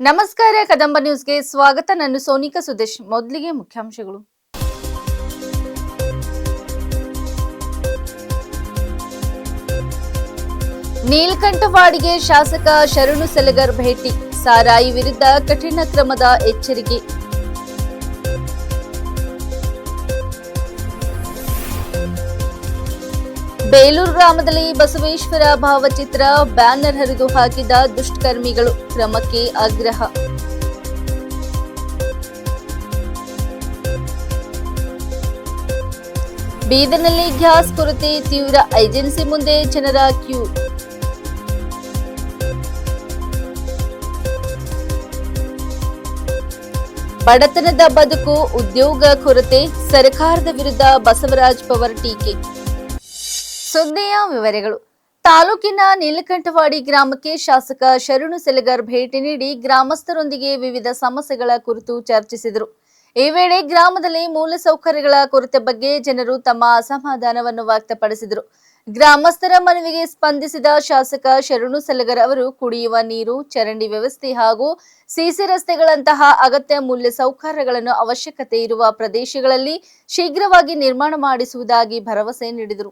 ನಮಸ್ಕಾರ ಕದಂಬ ನ್ಯೂಸ್ಗೆ ಸ್ವಾಗತ. ನಾನು ಸೋನಿಕಾ ಸುದೇಶ್. ಮೊದಲಿಗೆ ಮುಖ್ಯಾಂಶಗಳು. ನೀಲಕಂಠವಾಡಿಗೆ ಶಾಸಕ ಶರಣು ಸಲಗರ್ ಭೇಟಿ, ಸಾರಾಯಿ ವಿರುದ್ಧ ಕಠಿಣ ಕ್ರಮದ ಎಚ್ಚರಿಕೆ. ಬೇಲೂರು ಗ್ರಾಮದಲ್ಲಿ ಬಸವೇಶ್ವರ ಭಾವಚಿತ್ರ ಬ್ಯಾನರ್ ಹರಿದು ಹಾಕಿದ ದುಷ್ಕರ್ಮಿಗಳು, ಕ್ರಮಕ್ಕೆ ಆಗ್ರಹ. ಬೀದರ್ನಲ್ಲಿ ಗ್ಯಾಸ್ ಕೊರತೆ ತೀವ್ರ, ಏಜೆನ್ಸಿ ಮುಂದೆ ಜನರ ಕ್ಯೂ. ಬಡತನದ ಬದುಕು, ಉದ್ಯೋಗ ಕೊರತೆ, ಸರ್ಕಾರದ ವಿರುದ್ಧ ಬಸವರಾಜ್ ಪವರ್ ಟೀಕೆ. ಸುದ್ದಿಯ ವಿವರಗಳು. ತಾಲೂಕಿನ ನೀಲಕಂಠವಾಡಿ ಗ್ರಾಮಕ್ಕೆ ಶಾಸಕ ಶರಣು ಸಲಗರ್ ಭೇಟಿ ನೀಡಿ ಗ್ರಾಮಸ್ಥರೊಂದಿಗೆ ವಿವಿಧ ಸಮಸ್ಯೆಗಳ ಕುರಿತು ಚರ್ಚಿಸಿದರು. ಈ ವೇಳೆ ಗ್ರಾಮದಲ್ಲಿ ಮೂಲಸೌಕರ್ಯಗಳ ಕೊರತೆ ಬಗ್ಗೆ ಜನರು ತಮ್ಮ ಅಸಮಾಧಾನವನ್ನು ವ್ಯಕ್ತಪಡಿಸಿದರು. ಗ್ರಾಮಸ್ಥರ ಮನವಿಗೆ ಸ್ಪಂದಿಸಿದ ಶಾಸಕ ಶರಣು ಸಲಗರ್ ಅವರು ಕುಡಿಯುವ ನೀರು, ಚರಂಡಿ ವ್ಯವಸ್ಥೆ ಹಾಗೂ ಸಿಸಿ ರಸ್ತೆಗಳಂತಹ ಅಗತ್ಯ ಮೂಲಸೌಕರ್ಯಗಳನ್ನು ಅವಶ್ಯಕತೆ ಇರುವ ಪ್ರದೇಶಗಳಲ್ಲಿ ಶೀಘ್ರವಾಗಿ ನಿರ್ಮಾಣ ಮಾಡಿಸುವುದಾಗಿ ಭರವಸೆ ನೀಡಿದರು.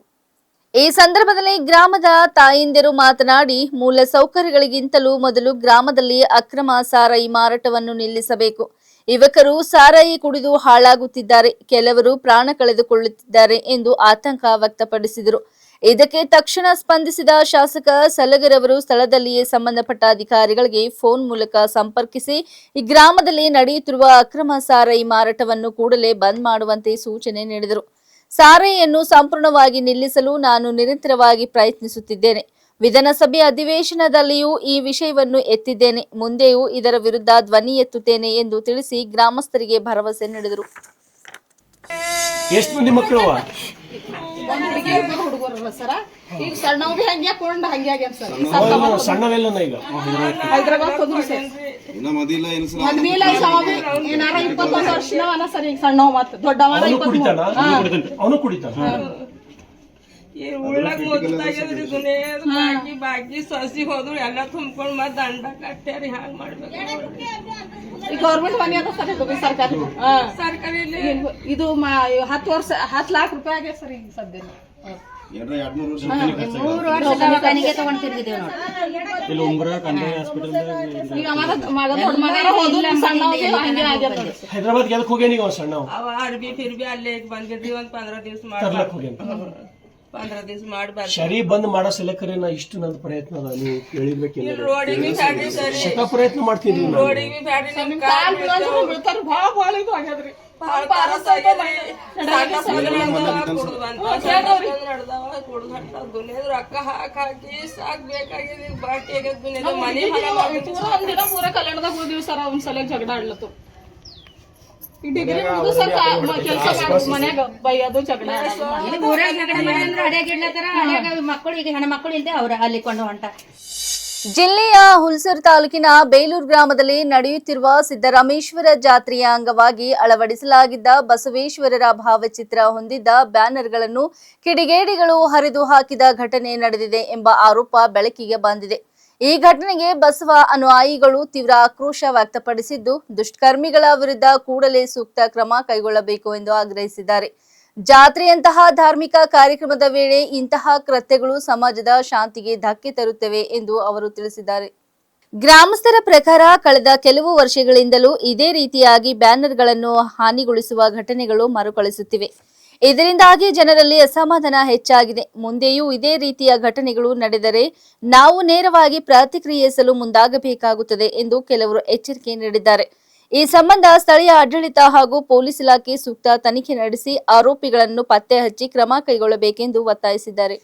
ಈ ಸಂದರ್ಭದಲ್ಲಿ ಗ್ರಾಮದ ತಾಯಂದಿರು ಮಾತನಾಡಿ, ಮೂಲ ಸೌಕರ್ಯಗಳಿಗಿಂತಲೂ ಮೊದಲು ಗ್ರಾಮದಲ್ಲಿ ಅಕ್ರಮ ಸಾರಾಯಿ ಮಾರಾಟವನ್ನು ನಿಲ್ಲಿಸಬೇಕು. ಯುವಕರು ಸಾರಾಯಿ ಕುಡಿದು ಹಾಳಾಗುತ್ತಿದ್ದಾರೆ, ಕೆಲವರು ಪ್ರಾಣ ಕಳೆದುಕೊಳ್ಳುತ್ತಿದ್ದಾರೆ ಎಂದು ಆತಂಕ ವ್ಯಕ್ತಪಡಿಸಿದರು. ಇದಕ್ಕೆ ತಕ್ಷಣ ಸ್ಪಂದಿಸಿದ ಶಾಸಕ ಸಲಗರ್ ಅವರು ಸ್ಥಳದಲ್ಲಿಯೇ ಸಂಬಂಧಪಟ್ಟ ಅಧಿಕಾರಿಗಳಿಗೆ ಫೋನ್ ಮೂಲಕ ಸಂಪರ್ಕಿಸಿ ಈ ಗ್ರಾಮದಲ್ಲಿ ನಡೆಯುತ್ತಿರುವ ಅಕ್ರಮ ಸಾರಾಯಿ ಮಾರಾಟವನ್ನು ಕೂಡಲೇ ಬಂದ್ ಮಾಡುವಂತೆ ಸೂಚನೆ ನೀಡಿದರು. ಸಾರಾಯಿಯನ್ನು ಸಂಪೂರ್ಣವಾಗಿ ನಿಲ್ಲಿಸಲು ನಾನು ನಿರಂತರವಾಗಿ ಪ್ರಯತ್ನಿಸುತ್ತಿದ್ದೇನೆ. ವಿಧಾನಸಭೆ ಅಧಿವೇಶನದಲ್ಲಿಯೂ ಈ ವಿಷಯವನ್ನು ಎತ್ತಿದ್ದೇನೆ. ಮುಂದೆಯೂ ಇದರ ವಿರುದ್ಧ ಧ್ವನಿ ಎತ್ತುತ್ತೇನೆ ಎಂದು ತಿಳಿಸಿ ಗ್ರಾಮಸ್ಥರಿಗೆ ಭರವಸೆ ನೀಡಿದರು. ಎಷ್ಟು ಮಂದಿ ಮಕ್ಕಳು? ಈಗ ಸಣ್ಣವ್ ಹಂಗೆ ಕೊಂಡ್ ಹಂಗೆ ಆಗ್ಯಾನ ಸರ್. ಸಣ್ಣವೆಲ್ಲ ಈಗ ಹೈದರಾಬಾದ್ ಹೋದ್ರು ಸರ್. ಮದ್ವಿಲ್ಲ ಏನಾರ 21 ವರ್ಷನವನ ಸರ್. ಈಗ ಸಣ್ಣವ್ ಮತ್ತ ದೊಡ್ಡವನ ಅವನು ಕುಡಿತಾನ. ಉಳ್ಳಾಗ ಮೊದಲಾಗ್ಯದ್ರಿ ದುನಿಯಾದ ಬಾಗಿ ಬಾಗಿ ಸಸಿ ಹೋದ್ರು ಎಲ್ಲ ತುಂಬ್ಕೊಂಡ್ ಮತ್ ದಂಡ ಕಟ್ಟ್ಯಾರಿ ಹ್ಯಾಂಗ ಮಾಡ್ಬೇಕು. ಈ ಗೌರ್ಮೆಂಟ್ ಮನೆ ಅದ ಸರ್, ಸರ್ಕಾರಿ ಸರ್ಕಾರಿ ಇದು 10 ವರ್ಷ 10 ಲಕ್ಷ ರೂಪಾಯಿ ಆಗ್ಯ ಸರ್. ಈಗ ಸದ್ಯ 3 ವರ್ಷ ದವಾಖಾನೆಗೆ ತಗೊಂಡ್ ತಿರ್ಗಿದೇವ್ ನೋಡಿ. ಇಲ್ಲಿ ಉಂಬ್ರಾ ಕನ್ಯಾ ಹಾಸ್ಪಿಟಲ್ ಈಗ ಮಗ ದೊಡ್ಡ ಮಗ ಹೋದ್ರು ಸಣ್ಣವ್ಗೆ ಹಂಗೆ ಆಗ್ಯದ ನೋಡಿ. ಹೈದರಾಬಾದ್ ಗೆದಕ್ ಹೋಗ್ಯಾನ ಈಗ ಸಣ್ಣವ್. ಅವ ಅರ್ಬಿ ಫಿರ್ಬಿ ಅಲ್ಲೇ ಬಂದಿದ್ರಿ ಒಂದ್ 15 ದಿವಸ ಮಾಡಿ 15 ದಿವಸ ಮಾಡಿ ಬರ್ರಿ. ಶರೀ ಬಂದ್ ಮಾಡೋ ಸಲಕರೆ ನಾ ಇಷ್ಟು ನಂದು ಪ್ರಯತ್ನ ಅದ. ನೀವು ಕೇಳಿರ್ಬೇಕಿಲ್ಲ. ರೋಡಿಗೆ ಬ್ಯಾಡ್ರಿ ಸರಿ, ಶತ ಪ್ರಯತ್ನ ಮಾಡ್ತೀನಿ. ರೋಡಿಗೆ ಬ್ಯಾಡ್ರಿ ನಿಮ್ ಕಾಲ್ ಬೀಳ್ತಾರ. ಭಾಳ ಇದು ಆಗ್ಯದ್ರಿ. ರೊಕ್ಕ ಹಾಕಿ ಸಾಕ್ ಬೇಕಾಗಿದೆ. ಬಾಕಿ ಮನಿ ಪೂರ ಕಲ್ಯಾಣದಾಗ ಹೋದಿವಿ ಸರ್. ಅವ್ನ ಸಲ ಜಗಳ ಆಡ್ಲತ್ತು. ಈ ಡಿಗ್ರಿ ಮುಗಿದು ಸರ್ ಕೆಲಸ ಮನ್ಯಾಗ ಬೈಯೋದು ಜಗಳ. ಮಕ್ಕಳು ಈಗ ಹೆಣ್ಮಕ್ಳು ಇಲ್ಲದೆ ಅವ್ರ ಅಲ್ಲಿ ಕೊಂಡು ಹೊಂಟ. ಜಿಲ್ಲೆಯ ಹುಲ್ಸೂರು ತಾಲೂಕಿನ ಬೇಲೂರು ಗ್ರಾಮದಲ್ಲಿ ನಡೆಯುತ್ತಿರುವ ಸಿದ್ದರಾಮೇಶ್ವರ ಜಾತ್ರೆಯ ಅಂಗವಾಗಿ ಅಳವಡಿಸಲಾಗಿದ್ದ ಬಸವೇಶ್ವರರ ಭಾವಚಿತ್ರ ಹೊಂದಿದ್ದ ಬ್ಯಾನರ್ಗಳನ್ನು ಕಿಡಿಗೇಡಿಗಳು ಹರಿದು ಹಾಕಿದ ಘಟನೆ ನಡೆದಿದೆ ಎಂಬ ಆರೋಪ ಬೆಳಕಿಗೆ ಬಂದಿದೆ. ಈ ಘಟನೆಗೆ ಬಸವ ಅನುಯಾಯಿಗಳು ತೀವ್ರ ಆಕ್ರೋಶ ವ್ಯಕ್ತಪಡಿಸಿದ್ದು, ದುಷ್ಕರ್ಮಿಗಳ ವಿರುದ್ಧ ಕೂಡಲೇ ಸೂಕ್ತ ಕ್ರಮ ಕೈಗೊಳ್ಳಬೇಕು ಎಂದು ಆಗ್ರಹಿಸಿದ್ದಾರೆ. ಜಾತ್ರೆಯಂತಹ ಧಾರ್ಮಿಕ ಕಾರ್ಯಕ್ರಮದ ವೇಳೆ ಇಂತಹ ಕೃತ್ಯಗಳು ಸಮಾಜದ ಶಾಂತಿಗೆ ಧಕ್ಕೆ ತರುತ್ತವೆ ಎಂದು ಅವರು ತಿಳಿಸಿದ್ದಾರೆ. ಗ್ರಾಮಸ್ಥರ ಪ್ರಕಾರ ಕಳೆದ ಕೆಲವು ವರ್ಷಗಳಿಂದಲೂ ಇದೇ ರೀತಿಯಾಗಿ ಬ್ಯಾನರ್ಗಳನ್ನು ಹಾನಿಗೊಳಿಸುವ ಘಟನೆಗಳು ಮರುಕಳಿಸುತ್ತಿವೆ. ಇದರಿಂದಾಗಿ ಜನರಲ್ಲಿ ಅಸಮಾಧಾನ ಹೆಚ್ಚಾಗಿದೆ. ಮುಂದೆಯೂ ಇದೇ ರೀತಿಯ ಘಟನೆಗಳು ನಡೆದರೆ ನಾವು ನೇರವಾಗಿ ಪ್ರತಿಕ್ರಿಯಿಸಲು ಮುಂದಾಗಬೇಕಾಗುತ್ತದೆ ಎಂದು ಕೆಲವರು ಎಚ್ಚರಿಕೆ ನೀಡಿದ್ದಾರೆ. ಈ ಸಂಬಂಧ ಸ್ಥಳೀಯ ಆಡಳಿತ ಹಾಗೂ ಪೊಲೀಸ್ ಇಲಾಖೆ ಸೂಕ್ತ ತನಿಖೆ ನಡೆಸಿ ಆರೋಪಿಗಳನ್ನು ಪತ್ತೆ ಹಚ್ಚಿ ಕ್ರಮ ಕೈಗೊಳ್ಳಬೇಕೆಂದು ಒತ್ತಾಯಿಸಿದ್ದಾರೆ.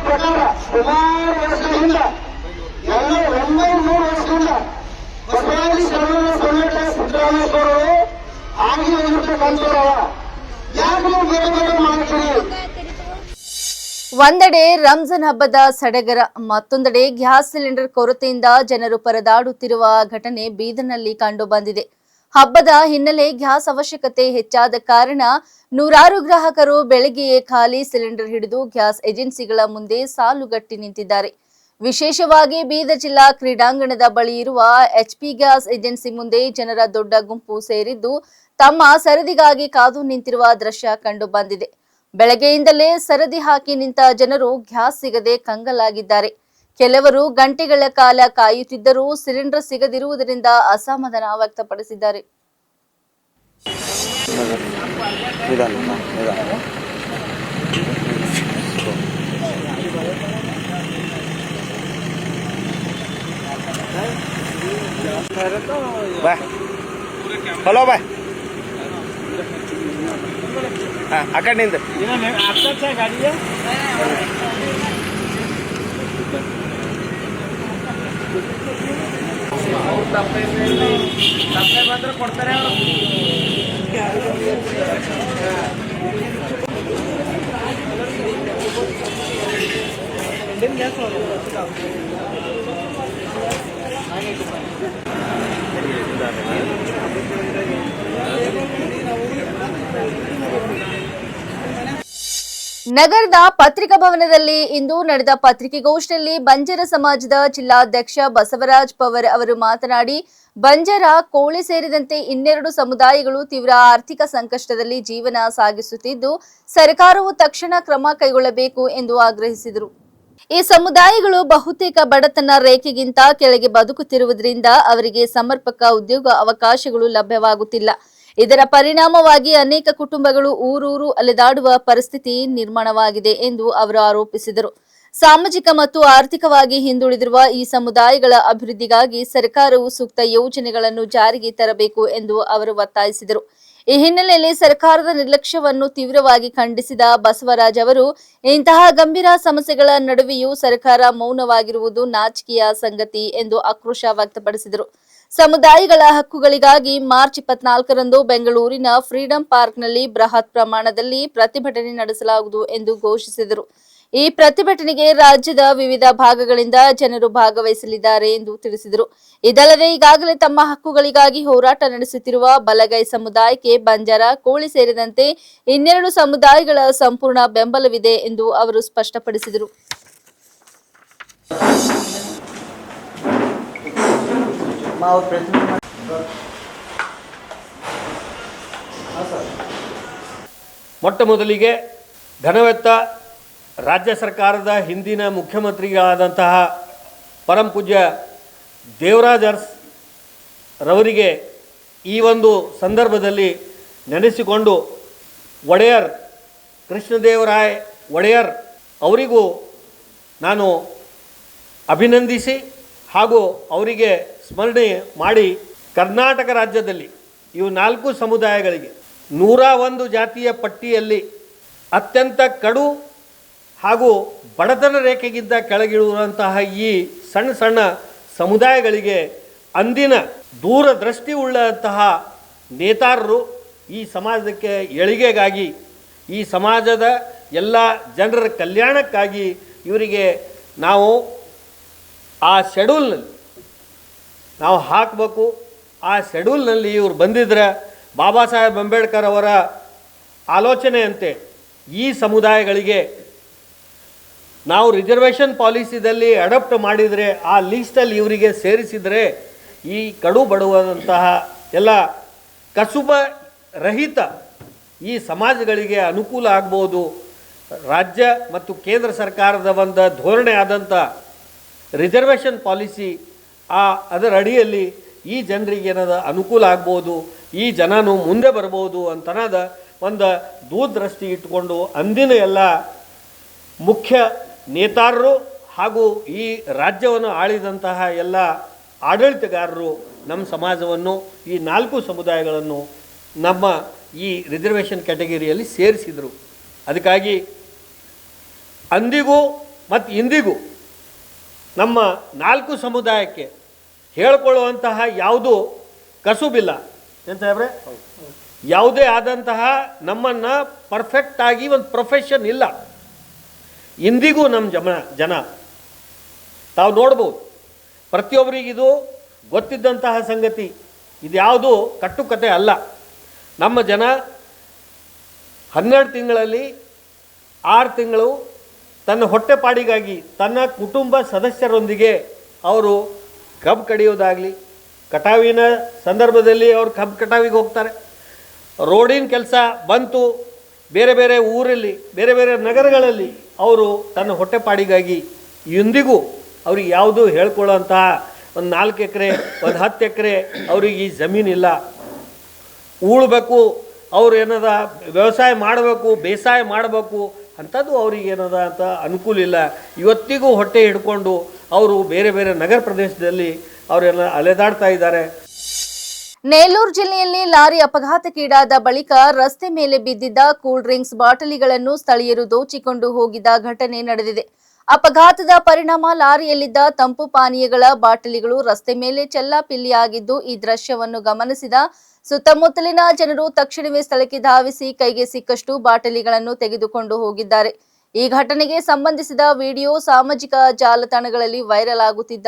ಪ್ರಕಾರ ಸುಮಾರು ವರ್ಷದಿಂದ 100 ವರ್ಷದಿಂದ ಬಸವಾದಿ ಸಿದ್ದರಾಮೇಶ್ವರರು ಆಗಿ ಯಾಕೆ ಬೇರೆ ಬೇರೆ ಮಾಡ್ತೀರಿ? ಒಂದೆಡೆ ರಂಜಾನ್ ಹಬ್ಬದ ಸಡಗರ, ಮತ್ತೊಂದೆಡೆ ಗ್ಯಾಸ್ ಸಿಲಿಂಡರ್ ಕೊರತೆಯಿಂದ ಜನರು ಪರದಾಡುತ್ತಿರುವ ಘಟನೆ ಬೀದರ್ನಲ್ಲಿ ಕಂಡು ಬಂದಿದೆ. ಹಬ್ಬದ ಹಿನ್ನೆಲೆ ಗ್ಯಾಸ್ ಅವಶ್ಯಕತೆ ಹೆಚ್ಚಾದ ಕಾರಣ ನೂರಾರು ಗ್ರಾಹಕರು ಬೆಳಗ್ಗೆಯೇ ಖಾಲಿ ಸಿಲಿಂಡರ್ ಹಿಡಿದು ಗ್ಯಾಸ್ ಏಜೆನ್ಸಿಗಳ ಮುಂದೆ ಸಾಲುಗಟ್ಟಿ ನಿಂತಿದ್ದಾರೆ. ವಿಶೇಷವಾಗಿ ಬೀದರ್ ಜಿಲ್ಲಾ ಕ್ರೀಡಾಂಗಣದ ಬಳಿ ಇರುವ HP ಗ್ಯಾಸ್ ಏಜೆನ್ಸಿ ಮುಂದೆ ಜನರ ದೊಡ್ಡ ಗುಂಪು ಸೇರಿದ್ದು ತಮ್ಮ ಸರದಿಗಾಗಿ ಕಾದು ನಿಂತಿರುವ ದೃಶ್ಯ ಕಂಡು ಬಂದಿದೆ. ಬೆಳಗ್ಗೆಯಿಂದಲೇ ಸರದಿ ಹಾಕಿ ನಿಂತ ಜನರು ಗ್ಯಾಸ್ ಸಿಗದೆ ಕಂಗಾಲಾಗಿದ್ದಾರೆ. ಕೆಲವರು ಗಂಟೆಗಳ ಕಾಲ ಕಾಯುತ್ತಿದ್ದರೂ ಸಿಲಿಂಡರ್ ಸಿಗದಿರುವುದರಿಂದ ಅಸಮಾಧಾನ ವ್ಯಕ್ತಪಡಿಸಿದ್ದಾರೆ. ಹಲೋ ಬಾಯ್ ಆ ಕಡೆ ನಿಂದ ಬಂದ್ರೆ ಕೊಡ್ತಾರೆ ನಗರದ ಪತ್ರಿಕಾ ಭವನದಲ್ಲಿ ಇಂದು ನಡೆದ ಪತ್ರಿಕೆಗೋಷ್ಠಿಯಲ್ಲಿ ಬಂಜಾರ ಸಮಾಜದ ಜಿಲ್ಲಾಧ್ಯಕ್ಷ ಬಸವರಾಜ್ ಪವರ್ ಅವರು ಮಾತನಾಡಿ, ಬಂಜಾರ, ಕೋಳಿ ಸೇರಿದಂತೆ 12 ಸಮುದಾಯಗಳು ತೀವ್ರ ಆರ್ಥಿಕ ಸಂಕಷ್ಟದಲ್ಲಿ ಜೀವನ ಸಾಗಿಸುತ್ತಿದ್ದು, ಸರ್ಕಾರವು ತಕ್ಷಣ ಕ್ರಮ ಕೈಗೊಳ್ಳಬೇಕು ಎಂದು ಆಗ್ರಹಿಸಿದರು. ಈ ಸಮುದಾಯಗಳು ಬಹುತೇಕ ಬಡತನ ರೇಖೆಗಿಂತ ಕೆಳಗೆ ಬದುಕುತ್ತಿರುವುದರಿಂದ ಅವರಿಗೆ ಸಮರ್ಪಕ ಉದ್ಯೋಗ ಅವಕಾಶಗಳು ಲಭ್ಯವಾಗುತ್ತಿಲ್ಲ. ಇದರ ಪರಿಣಾಮವಾಗಿ ಅನೇಕ ಕುಟುಂಬಗಳು ಊರೂರು ಅಲೆದಾಡುವ ಪರಿಸ್ಥಿತಿ ನಿರ್ಮಾಣವಾಗಿದೆ ಎಂದು ಅವರು ಆರೋಪಿಸಿದರು. ಸಾಮಾಜಿಕ ಮತ್ತು ಆರ್ಥಿಕವಾಗಿ ಹಿಂದುಳಿದಿರುವ ಈ ಸಮುದಾಯಗಳ ಅಭಿವೃದ್ಧಿಗಾಗಿ ಸರ್ಕಾರವು ಸೂಕ್ತ ಯೋಜನೆಗಳನ್ನು ಜಾರಿಗೆ ತರಬೇಕು ಎಂದು ಅವರು ಒತ್ತಾಯಿಸಿದರು. ಈ ಹಿನ್ನೆಲೆಯಲ್ಲಿ ಸರ್ಕಾರದ ನಿರ್ಲಕ್ಷ್ಯವನ್ನು ತೀವ್ರವಾಗಿ ಖಂಡಿಸಿದ ಬಸವರಾಜ್ ಅವರು, ಇಂತಹ ಗಂಭೀರ ಸಮಸ್ಯೆಗಳ ನಡುವೆಯೂ ಸರ್ಕಾರ ಮೌನವಾಗಿರುವುದು ನಾಚಿಕೆಯ ಸಂಗತಿ ಎಂದು ಆಕ್ರೋಶ ವ್ಯಕ್ತಪಡಿಸಿದರು. ಸಮುದಾಯಗಳ ಹಕ್ಕುಗಳಿಗಾಗಿ ಮಾರ್ಚ್ 24ರಂದು ಬೆಂಗಳೂರಿನ ಫ್ರೀಡಂ ಪಾರ್ಕ್ನಲ್ಲಿ ಬೃಹತ್ ಪ್ರಮಾಣದಲ್ಲಿ ಪ್ರತಿಭಟನೆ ನಡೆಸಲಾಗುವುದು ಎಂದು ಘೋಷಿಸಿದರು. ಈ ಪ್ರತಿಭಟನೆಗೆ ರಾಜ್ಯದ ವಿವಿಧ ಭಾಗಗಳಿಂದ ಜನರು ಭಾಗವಹಿಸಲಿದ್ದಾರೆ ಎಂದು ತಿಳಿಸಿದರು. ಇದಲ್ಲದೆ ಈಗಾಗಲೇ ತಮ್ಮ ಹಕ್ಕುಗಳಿಗಾಗಿ ಹೋರಾಟ ನಡೆಸುತ್ತಿರುವ ಬಲಗೈ ಸಮುದಾಯಕ್ಕೆ ಬಂಜಾರ, ಕೋಳಿ ಸೇರಿದಂತೆ 12 ಸಮುದಾಯಗಳ ಸಂಪೂರ್ಣ ಬೆಂಬಲವಿದೆ ಎಂದು ಅವರು ಸ್ಪಷ್ಟಪಡಿಸಿದರು. ಮೊಟ್ಟ ಮೊದಲಿಗೆ ಘನವೆತ್ತ ರಾಜ್ಯ ಸರ್ಕಾರದ ಹಿಂದಿನ ಮುಖ್ಯಮಂತ್ರಿಗಳಾದಂತಹ ಪರಂ ಪೂಜ್ಯ ದೇವರಾಜ್ ಅರಸ್ ರವರಿಗೆ ಈ ಒಂದು ಸಂದರ್ಭದಲ್ಲಿ ನೆನೆಸಿಕೊಂಡು ಒಡೆಯರ್ ಕೃಷ್ಣದೇವರಾಯ ಒಡೆಯರ್ ಅವರಿಗೂ ನಾನು ಅಭಿನಂದಿಸಿ ಹಾಗೂ ಅವರಿಗೆ ಸ್ಮರಣೆ ಮಾಡಿ ಕರ್ನಾಟಕ ರಾಜ್ಯದಲ್ಲಿ ಇವು 4 ಸಮುದಾಯಗಳಿಗೆ 101 ಜಾತಿಯ ಪಟ್ಟಿಯಲ್ಲಿ ಅತ್ಯಂತ ಕಡು ಹಾಗೂ ಬಡತನ ರೇಖೆಗಿಂತ ಕೆಳಗಿರುವಂತಹ ಈ ಸಣ್ಣ ಸಣ್ಣ ಸಮುದಾಯಗಳಿಗೆ ಅಂದಿನ ದೂರದೃಷ್ಟಿ ಉಳ್ಳಂತಹ ನೇತಾರರು ಈ ಸಮಾಜಕ್ಕೆ ಏಳಿಗೆಗಾಗಿ, ಈ ಸಮಾಜದ ಎಲ್ಲ ಜನರ ಕಲ್ಯಾಣಕ್ಕಾಗಿ ಇವರಿಗೆ ನಾವು ಆ ಶೆಡ್ಯೂಲ್ನಲ್ಲಿ ನಾವು ಹಾಕಬೇಕು. ಆ ಶೆಡ್ಯೂಲ್ನಲ್ಲಿ ಇವರು ಬಂದಿದ್ದರೆ ಬಾಬಾ ಸಾಹೇಬ್ ಅಂಬೇಡ್ಕರ್ ಅವರ ಆಲೋಚನೆಯಂತೆ ಈ ಸಮುದಾಯಗಳಿಗೆ ನಾವು ರಿಸರ್ವೇಷನ್ ಪಾಲಿಸಿದಲ್ಲಿ ಅಡಾಪ್ಟ್ ಮಾಡಿದರೆ, ಆ ಲೀಸ್ಟಲ್ಲಿ ಇವರಿಗೆ ಸೇರಿಸಿದರೆ ಈ ಕಡು ಬಡವಂತಹ ಎಲ್ಲ ಕಸುಬ ರಹಿತ ಈ ಸಮಾಜಗಳಿಗೆ ಅನುಕೂಲ ಆಗ್ಬೋದು. ರಾಜ್ಯ ಮತ್ತು ಕೇಂದ್ರ ಸರ್ಕಾರದ ಒಂದು ಧೋರಣೆ ಆದಂಥ ರಿಸರ್ವೇಷನ್ ಪಾಲಿಸಿ ಅದರ ಅಡಿಯಲ್ಲಿ ಈ ಜನರಿಗೆ ಏನದ ಅನುಕೂಲ ಆಗ್ಬೋದು, ಈ ಜನನು ಮುಂದೆ ಬರ್ಬೋದು ಅಂತನದ ಒಂದು ದೂರದೃಷ್ಟಿ ಇಟ್ಟುಕೊಂಡು ಅಂದಿನ ಎಲ್ಲ ಮುಖ್ಯ ನೇತಾರರು ಹಾಗೂ ಈ ರಾಜ್ಯವನ್ನು ಆಳಿದಂತಹ ಎಲ್ಲ ಆಡಳಿತಗಾರರು ನಮ್ಮ ಸಮಾಜವನ್ನು, ಈ 4 ಸಮುದಾಯಗಳನ್ನು ನಮ್ಮ ಈ ರಿಸರ್ವೇಷನ್ ಕ್ಯಾಟಗರಿಯಲ್ಲಿ ಸೇರಿಸಿದರು. ಅದಕ್ಕಾಗಿ ಅಂದಿಗೂ ಮತ್ತು ಇಂದಿಗೂ ನಮ್ಮ 4 ಸಮುದಾಯಕ್ಕೆ ಹೇಳಿಕೊಳ್ಳುವಂತಹ ಯಾವುದೂ ಕಸುಬಿಲ್ಲ ಏನು ಸಾಹೇಬ್ರೆ, ಯಾವುದೇ ಆದಂತಹ ನಮ್ಮನ್ನು ಪರ್ಫೆಕ್ಟಾಗಿ ಒಂದು ಪ್ರೊಫೆಷನ್ ಇಲ್ಲ. ಇಂದಿಗೂ ನಮ್ಮ ಜನ ತಾವು ನೋಡ್ಬೋದು, ಪ್ರತಿಯೊಬ್ಬರಿಗಿದು ಗೊತ್ತಿದ್ದಂತಹ ಸಂಗತಿ, ಇದ್ಯಾವುದು ಕಟ್ಟುಕತೆ ಅಲ್ಲ. ನಮ್ಮ ಜನ 12 ತಿಂಗಳಲ್ಲಿ 6 ತಿಂಗಳು ತನ್ನ ಹೊಟ್ಟೆಪಾಡಿಗಾಗಿ ತನ್ನ ಕುಟುಂಬ ಸದಸ್ಯರೊಂದಿಗೆ ಅವರು ಕಬ್ಬು ಕಡಿಯೋದಾಗಲಿ, ಕಟಾವಿನ ಸಂದರ್ಭದಲ್ಲಿ ಅವರು ಕಬ್ಬು ಕಟಾವಿಗೆ ಹೋಗ್ತಾರೆ. ರೋಡಿನ ಕೆಲಸ ಬಂತು, ಬೇರೆ ಬೇರೆ ಊರಲ್ಲಿ ಬೇರೆ ಬೇರೆ ನಗರಗಳಲ್ಲಿ ಅವರು ತನ್ನ ಹೊಟ್ಟೆಪಾಡಿಗಾಗಿ ಇಂದಿಗೂ ಅವ್ರಿಗೆ ಯಾವುದೂ ಹೇಳ್ಕೊಳ್ಳೋಂತಹ ಒಂದು 4 ಎಕರೆ ಒಂದು 10 ಎಕರೆ ಅವ್ರಿಗೆ ಈ ಜಮೀನಿಲ್ಲ. ಉಳ್ಬೇಕು, ಅವ್ರು ಏನದ ವ್ಯವಸಾಯ ಮಾಡಬೇಕು, ಬೇಸಾಯ ಮಾಡಬೇಕು ಅಂಥದ್ದು ಅವ್ರಿಗೆ ಏನದ ಅಂತ ಅನುಕೂಲ ಇಲ್ಲ. ಇವತ್ತಿಗೂ ಹೊಟ್ಟೆ ಹಿಡ್ಕೊಂಡು ಅವರು ಬೇರೆ ಬೇರೆ ನಗರ ಪ್ರದೇಶದಲ್ಲಿ ಅವರೆಲ್ಲ ಅಲೆದಾಡ್ತಾ ಇದ್ದಾರೆ. ನೇಲೂರು ಜಿಲ್ಲೆಯಲ್ಲಿ ಲಾರಿ ಅಪಘಾತಕ್ಕೀಡಾದ ಬಳಿಕ ರಸ್ತೆ ಮೇಲೆ ಬಿದ್ದಿದ್ದ ಕೂಲ್ ಡ್ರಿಂಕ್ಸ್ ಬಾಟಲಿಗಳನ್ನು ಸ್ಥಳೀಯರು ದೋಚಿಕೊಂಡು ಹೋಗಿದ್ದ ಘಟನೆ ನಡೆದಿದೆ. ಅಪಘಾತದ ಪರಿಣಾಮ ಲಾರಿಯಲ್ಲಿದ್ದ ತಂಪು ಪಾನೀಯಗಳ ಬಾಟಲಿಗಳು ರಸ್ತೆ ಮೇಲೆ ಚೆಲ್ಲಾಪಿಲ್ಲಿಯಾಗಿದ್ದು, ಈ ದೃಶ್ಯವನ್ನು ಗಮನಿಸಿದ ಸುತ್ತಮುತ್ತಲಿನ ಜನರು ತಕ್ಷಣವೇ ಸ್ಥಳಕ್ಕೆ ಧಾವಿಸಿ ಕೈಗೆ ಸಿಕ್ಕಷ್ಟು ಬಾಟಲಿಗಳನ್ನು ತೆಗೆದುಕೊಂಡು ಹೋಗಿದ್ದಾರೆ. ಈ ಘಟನೆಗೆ ಸಂಬಂಧಿಸಿದ ವಿಡಿಯೋ ಸಾಮಾಜಿಕ ಜಾಲತಾಣಗಳಲ್ಲಿ ವೈರಲ್ ಆಗುತ್ತಿದ್ದ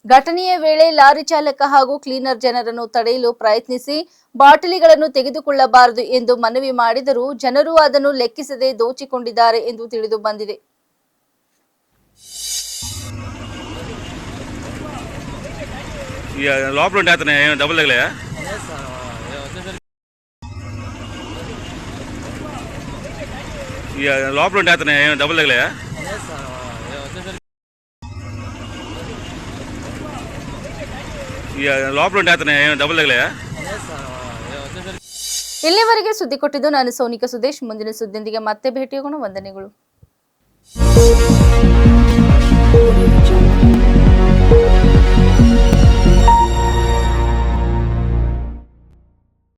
ಘಟನೆಯ ವೇಳೆ ಲಾರಿ ಚಾಲಕ ಹಾಗೂ ಕ್ಲೀನರ್ ಜನರನ್ನು ತಡೆಯಲು ಪ್ರಯತ್ನಿಸಿ ಬಾಟಲಿಗಳನ್ನು ತೆಗೆದುಕೊಳ್ಳಬಾರದು ಎಂದು ಮನವಿ ಮಾಡಿದರೂ ಜನರು ಅದನ್ನು ಲೆಕ್ಕಿಸದೆ ದೋಚಿಕೊಂಡಿದ್ದಾರೆ ಎಂದು ತಿಳಿದು ಬಂದಿದೆ. లోపల ఉంటే అతను డబ్బులు తగలయా? లోపల ఉంటే అతను డబ్బులు తగలయా? లోపల ఉంటే అతను డబ్బులు తగలయా? ಇಲ್ಲಿವರೆಗೆ ಸುದ್ದಿ ಕೊಟ್ಟಿದ್ದು ನಾನು ಸೋನಿಕಾ ಸುದೇಶ್. ಮುಂದಿನ ಸುದ್ದಿಯೊಂದಿಗೆ ಮತ್ತೆ ಭೇಟಿಯಾಗೋಣ. ವಂದನೆಗಳು.